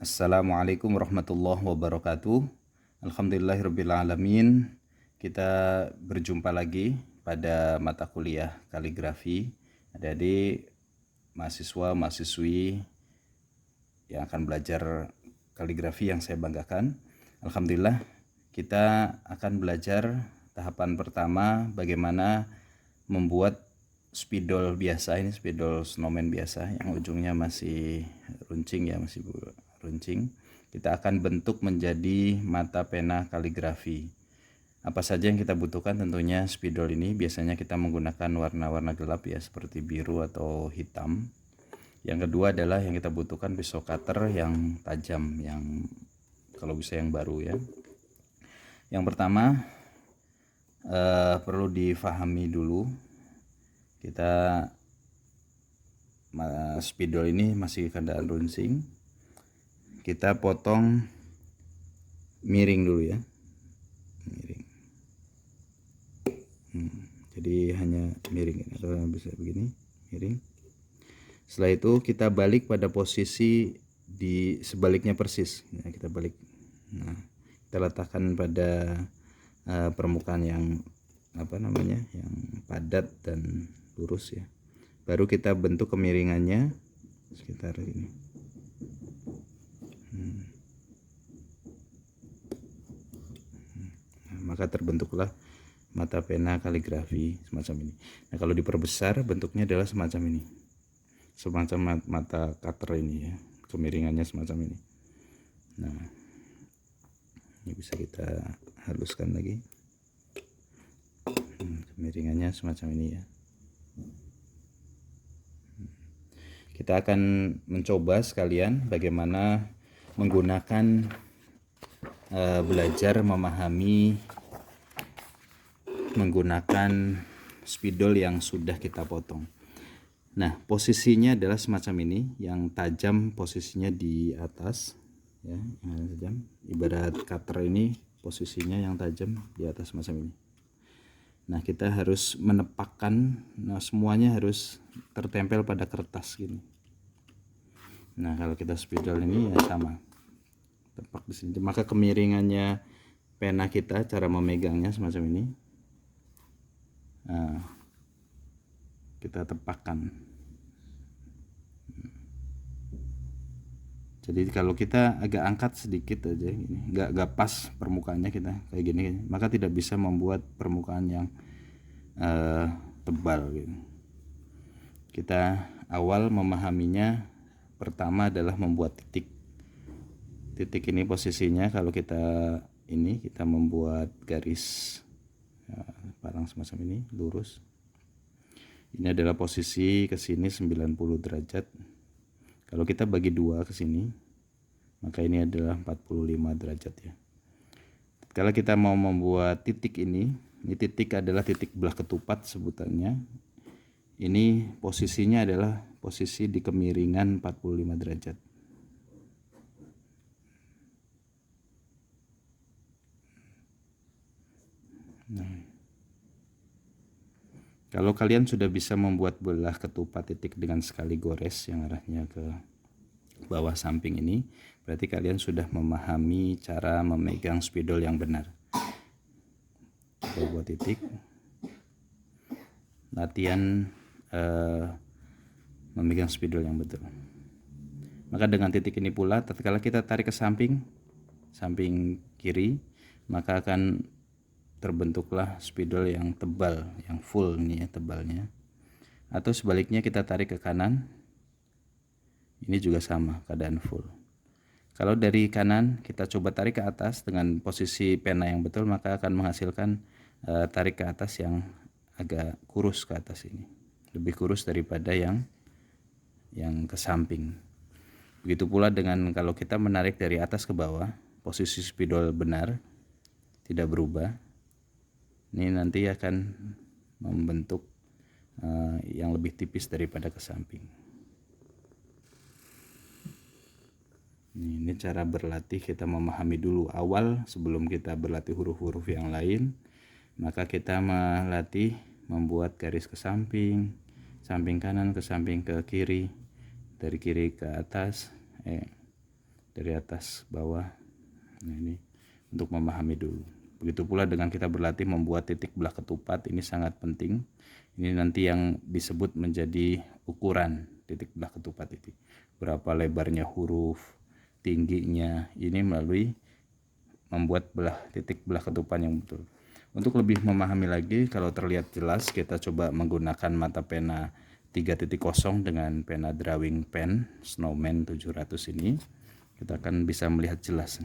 Assalamualaikum warahmatullahi wabarakatuh. Alhamdulillahirrabbilalamin. Kita berjumpa lagi pada mata kuliah kaligrafi. Adik-adik mahasiswa mahasiswi yang akan belajar kaligrafi yang saya banggakan. Alhamdulillah kita akan belajar tahapan pertama bagaimana membuat spidol biasa, ini spidol snowman biasa yang ujungnya masih runcing ya, masih runcing. Kita akan bentuk menjadi mata pena kaligrafi. Apa saja yang kita butuhkan? Tentunya spidol ini biasanya kita menggunakan warna-warna gelap ya, seperti biru atau hitam. Yang kedua adalah yang kita butuhkan pisau cutter yang tajam, yang kalau bisa yang baru ya. Yang pertama perlu difahami dulu, kita spidol ini masih keadaan runcing. Kita potong miring dulu ya, miring. Jadi hanya miring, kalau bisa begini miring. Setelah itu kita balik pada posisi di sebaliknya persis ya, kita balik. Nah, kita letakkan pada permukaan yang yang padat dan lurus ya. Baru kita bentuk kemiringannya sekitar ini. Maka terbentuklah mata pena kaligrafi semacam ini. Nah, kalau diperbesar bentuknya adalah semacam ini, semacam mata cutter ini ya, kemiringannya semacam ini. Nah, ini bisa kita haluskan lagi. Kemiringannya semacam ini ya. Kita akan mencoba sekalian bagaimana menggunakan belajar memahami menggunakan spidol yang sudah kita potong. Nah, posisinya adalah semacam ini, yang tajam posisinya di atas ya, yang tajam. Ibarat cutter ini posisinya yang tajam di atas semacam ini. Nah, kita harus menepakkan, semuanya harus tertempel pada kertas gini. Nah, kalau kita spidol ini ya sama, tepak di sini. Maka kemiringannya pena kita, cara memegangnya semacam ini. Nah, kita tepakkan. Jadi kalau kita agak angkat sedikit aja gini, nggak pas permukaannya kita kayak gini, maka tidak bisa membuat permukaan yang tebal gitu. Kita awal memahaminya pertama adalah membuat titik. Titik ini posisinya kalau kita membuat garis parang semacam ini lurus. Ini adalah posisi ke sini 90 derajat. Kalau kita bagi dua ke sini, maka ini adalah 45 derajat ya. Kalau kita mau membuat titik ini titik adalah titik belah ketupat sebutannya. Ini posisinya adalah posisi di kemiringan 45 derajat. Nah, kalau kalian sudah bisa membuat belah ketupat titik dengan sekali gores yang arahnya ke bawah samping ini, berarti kalian sudah memahami cara memegang spidol yang benar. Kita buat titik, latihan memegang spidol yang betul. Maka dengan titik ini pula, tatkala kita tarik ke samping kiri, maka akan terbentuklah spidol yang tebal, yang full nih ya tebalnya. Atau sebaliknya kita tarik ke kanan, ini juga sama keadaan full. Kalau dari kanan kita coba tarik ke atas dengan posisi pena yang betul, maka akan menghasilkan tarik ke atas yang agak kurus ke atas ini, lebih kurus daripada yang ke samping. Begitu pula dengan kalau kita menarik dari atas ke bawah, posisi spidol benar tidak berubah. Ini nanti akan membentuk yang lebih tipis daripada ke samping. Ini cara berlatih, kita memahami dulu awal sebelum kita berlatih huruf-huruf yang lain. Maka kita melatih membuat garis ke samping, samping kanan ke samping ke kiri, dari kiri ke atas, dari atas bawah. Nah, ini untuk memahami dulu. Begitu pula dengan kita berlatih membuat titik belah ketupat, ini sangat penting. Ini nanti yang disebut menjadi ukuran titik belah ketupat itu. Berapa lebarnya huruf, tingginya, ini melalui membuat titik belah ketupat yang betul. Untuk lebih memahami lagi, kalau terlihat jelas, kita coba menggunakan mata pena 3.0 dengan pena drawing pen Snowman 700 ini. Kita akan bisa melihat jelas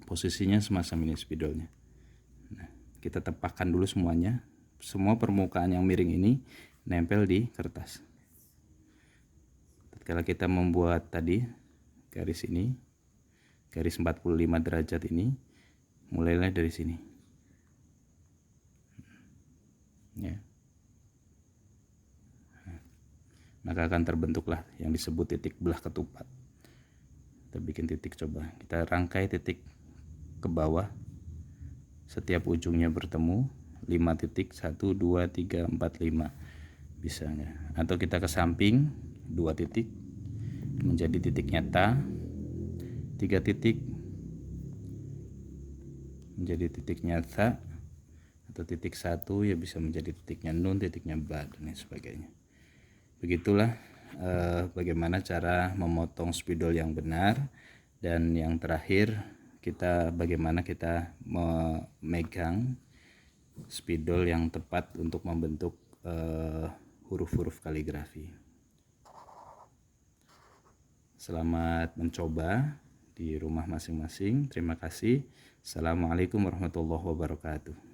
posisinya semacam ini spidolnya. Nah, kita tepakkan dulu semuanya. Semua permukaan yang miring ini nempel di kertas. Kalau kita membuat tadi garis ini, garis 45 derajat ini, mulailah dari sini. Ya. Maka akan terbentuklah yang disebut titik belah ketupat. Kita bikin titik, coba kita rangkai titik ke bawah, setiap ujungnya bertemu 5 titik, 1, 2, 3, 4, 5, bisa nggak? Atau kita ke samping 2 titik menjadi titik nyata, 3 titik menjadi titik nyata, atau titik 1 ya bisa menjadi titiknya nun, titiknya ba, dan lain sebagainya. Begitulah bagaimana cara memotong spidol yang benar. Dan yang terakhir, bagaimana kita memegang spidol yang tepat untuk membentuk huruf-huruf kaligrafi. Selamat mencoba di rumah masing-masing. Terima kasih. Assalamualaikum warahmatullahi wabarakatuh.